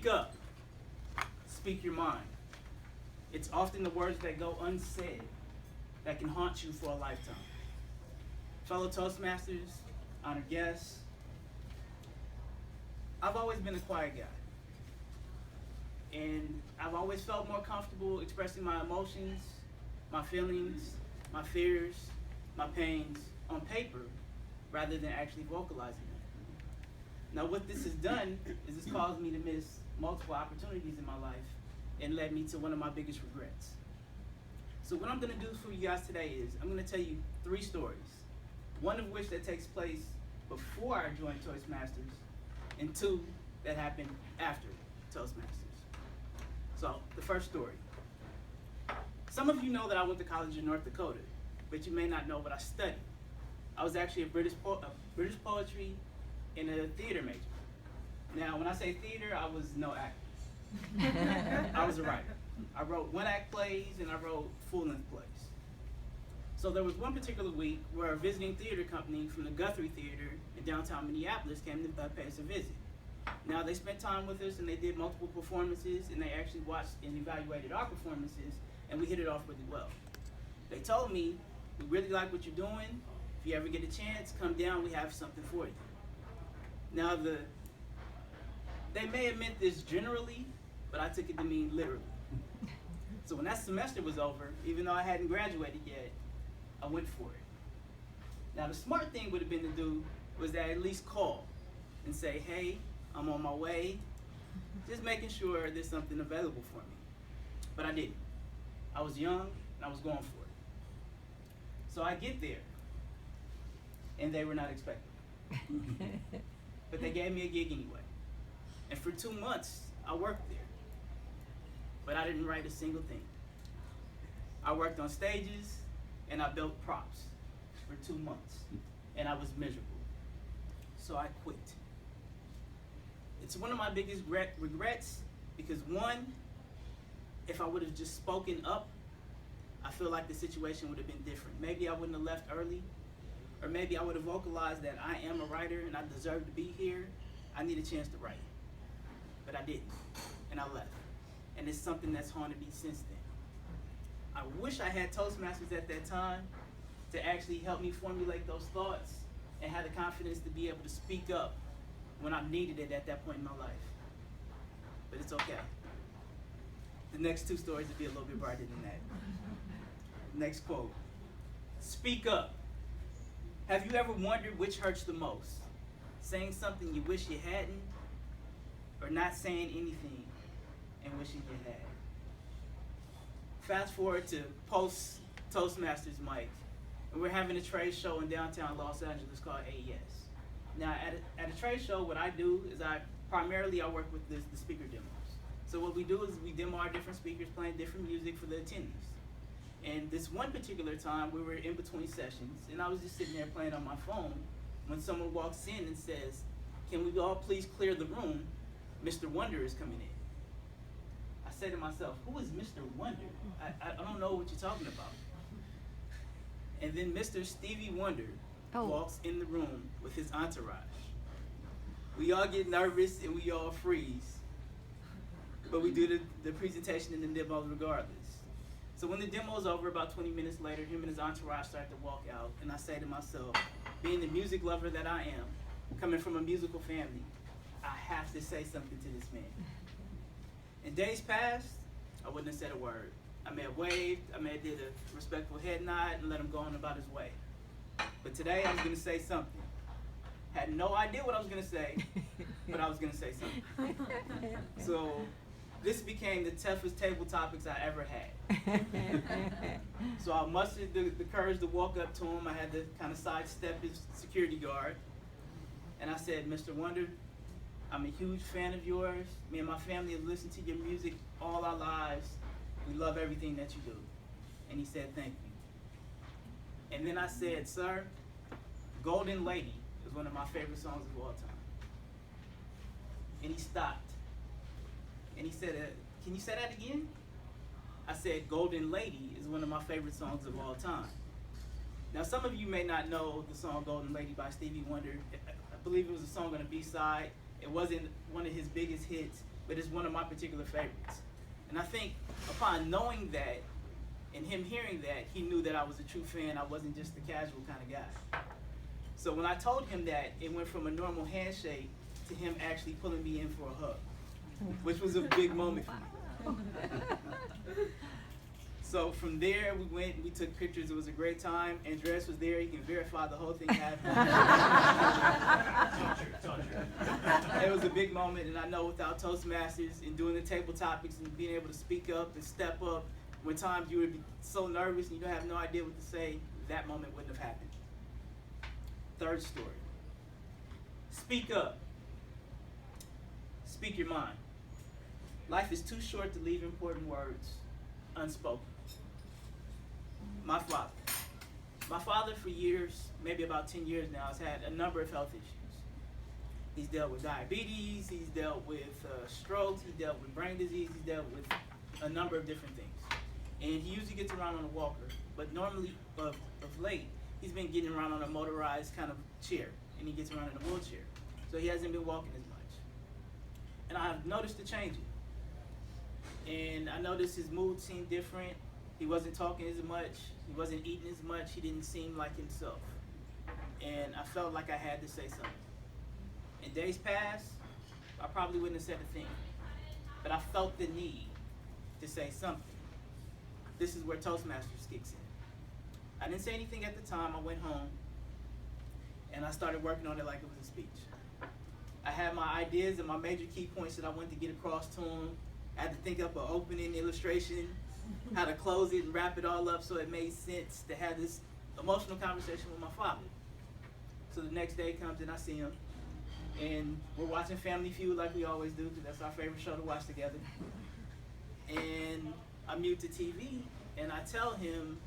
Speak up. Speak your mind. It's often the words that go unsaid that can haunt you for a lifetime. Fellow Toastmasters, honored guests, I've always been a quiet guy. And I've always felt more comfortable expressing my emotions, my feelings, my fears, my pains on paper rather than actually vocalizing them. Now what this has done is it's caused me to miss multiple opportunities in my life and led me to one of my biggest regrets. So what I'm gonna do for you guys today is I'm gonna tell you 3 stories, one of which that takes place before I joined Toastmasters and 2 that happened after Toastmasters. So the first story. Some of you know that I went to college in North Dakota, but you may not know what I studied. I was actually a British poetry and a theater major. Now, when I say theater, I was no actor. I was a writer. I wrote one-act plays and I wrote full-length plays. So there was one particular week where a visiting theater company from the Guthrie Theater in downtown Minneapolis came to pay us a visit. Now, they spent time with us and they did multiple performances and they actually watched and evaluated our performances and we hit it off really well. They told me, we really like what you're doing. If you ever get a chance, come down, we have something for you. Now, they may have meant this generally, but I took it to mean literally. So when that semester was over, even though I hadn't graduated yet, I went for it. Now, the smart thing would have been to do was to at least call and say, hey, I'm on my way, just making sure there's something available for me. But I didn't. I was young and I was going for it. So I get there, and they were not expecting me. But they gave me a gig anyway. And for 2 months, I worked there. But I didn't write a single thing. I worked on stages, and I built props for 2 months. And I was miserable. So I quit. It's one of my biggest regrets because one, if I would have just spoken up, I feel like the situation would have been different. Maybe I wouldn't have left early, or maybe I would have vocalized that I am a writer and I deserve to be here. I need a chance to write. But I didn't, and I left. And it's something that's haunted me since then. I wish I had Toastmasters at that time to actually help me formulate those thoughts and have the confidence to be able to speak up when I needed it at that point in my life. But it's okay. The next 2 stories will be a little bit brighter than that. Next quote. Speak up. Have you ever wondered which hurts the most? Saying something you wish you hadn't, or not saying anything and wishing you had? Fast forward to post Toastmasters Mike, and we're having a trade show in downtown Los Angeles called AES. Now, at a trade show, what I do is I work with the speaker demos. So what we do is we demo our different speakers playing different music for the attendees. And this one particular time, we were in between sessions, and I was just sitting there playing on my phone when someone walks in and says, can we all please clear the room? Mr. Wonder is coming in. I say to myself, who is Mr. Wonder? I don't know what you're talking about. And then Mr. Stevie Wonder walks in the room with his entourage. We all get nervous and we all freeze. But we do the presentation and the demo regardless. So when the demo's over, about 20 minutes later, him and his entourage start to walk out, and I say to myself, being the music lover that I am, coming from a musical family, I have to say something to this man. In days past, I wouldn't have said a word. I may have waved, I may have did a respectful head nod and let him go on about his way. But today I was gonna say something. Had no idea what I was gonna say, but I was gonna say something. So this became the toughest table topics I ever had. So I mustered the courage to walk up to him. I had to kind of sidestep his security guard. And I said, Mr. Wonder, I'm a huge fan of yours. Me and my family have listened to your music all our lives. We love everything that you do. And he said, thank you. And then I said, sir, Golden Lady is one of my favorite songs of all time. And he stopped. And he said, can you say that again? I said, Golden Lady is one of my favorite songs of all time. Now, some of you may not know the song Golden Lady by Stevie Wonder. I believe it was a song on a B-side. It wasn't one of his biggest hits, but it's one of my particular favorites. And I think upon knowing that and him hearing that, he knew that I was a true fan. I wasn't just the casual kind of guy. So when I told him that, it went from a normal handshake to him actually pulling me in for a hug, which was a big moment for me. So from there, we took pictures. It was a great time. Andres was there. He can verify the whole thing happened. It was a big moment, and I know without Toastmasters and doing the table topics and being able to speak up and step up, when times you would be so nervous and you don't have no idea what to say, that moment wouldn't have happened. Third story. Speak up. Speak your mind. Life is too short to leave important words unspoken. My father for years, maybe about 10 years now, has had a number of health issues. He's dealt with diabetes, he's dealt with strokes, he's dealt with brain disease, he's dealt with a number of different things. And he usually gets around on a walker, but normally, of late, he's been getting around on a motorized kind of chair, and he gets around in a wheelchair. So he hasn't been walking as much. And I've noticed the change. And I noticed his mood seemed different. He wasn't talking as much. He wasn't eating as much. He didn't seem like himself. And I felt like I had to say something. In days past, I probably wouldn't have said a thing. But I felt the need to say something. This is where Toastmasters kicks in. I didn't say anything at the time. I went home, and I started working on it like it was a speech. I had my ideas and my major key points that I wanted to get across to him. I had to think up an opening illustration, how to close it and wrap it all up so it made sense to have this emotional conversation with my father. So the next day comes and I see him, and we're watching Family Feud like we always do, because that's our favorite show to watch together. And I mute the TV, and I tell him,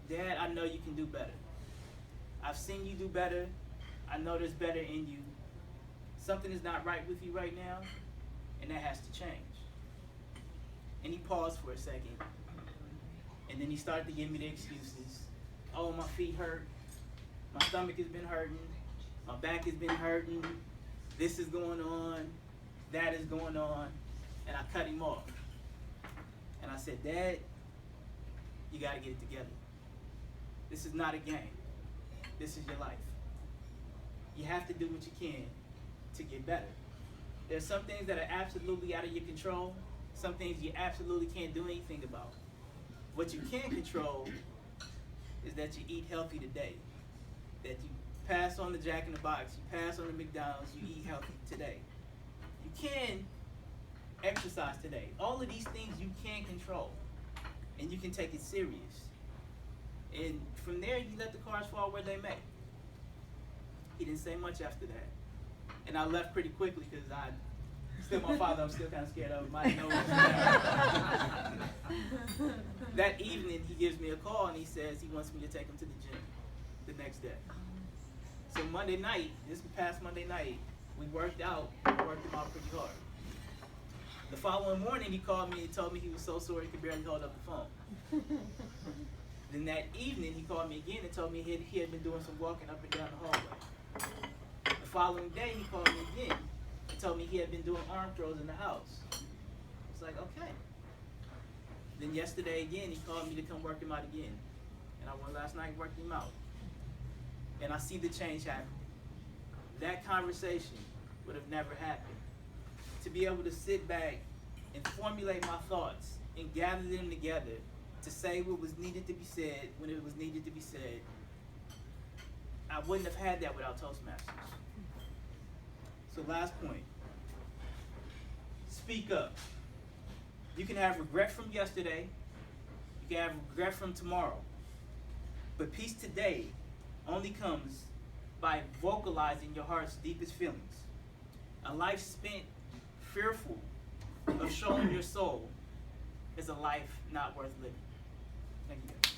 Dad, I know you can do better. I've seen you do better. I know there's better in you. Something is not right with you right now, and that has to change. And he paused for a second, and then he started to give me the excuses. Oh, my feet hurt. My stomach has been hurting. My back has been hurting. This is going on. That is going on. And I cut him off. And I said, Dad, you got to get it together. This is not a game. This is your life. You have to do what you can to get better. There's some things that are absolutely out of your control. Some things you absolutely can't do anything about. What you can control is that you eat healthy today. That you pass on the Jack in the Box, you pass on the McDonald's, you eat healthy today. You can exercise today. All of these things you can control, and you can take it serious. And from there, you let the cards fall where they may. He didn't say much after that. And I left pretty quickly because still my father, I'm still kind of scared of him. I didn't know what was going on. That evening, he gives me a call and he says he wants me to take him to the gym the next day. So Monday night, this past Monday night, we worked him out pretty hard. The following morning, he called me and told me he was so sore he could barely hold up the phone. Then that evening, he called me again and told me he had been doing some walking up and down the hallway. The following day, he called me again and told me he had been doing arm throws in the house. It's like, okay. Then yesterday again, he called me to come work him out again. And I went last night and worked him out. And I see the change happen. That conversation would have never happened. To be able to sit back and formulate my thoughts and gather them together to say what was needed to be said when it was needed to be said, I wouldn't have had that without Toastmasters. So last point, speak up. You can have regret from yesterday, you can have regret from tomorrow, but peace today only comes by vocalizing your heart's deepest feelings. A life spent fearful of showing your soul is a life not worth living. Thank you.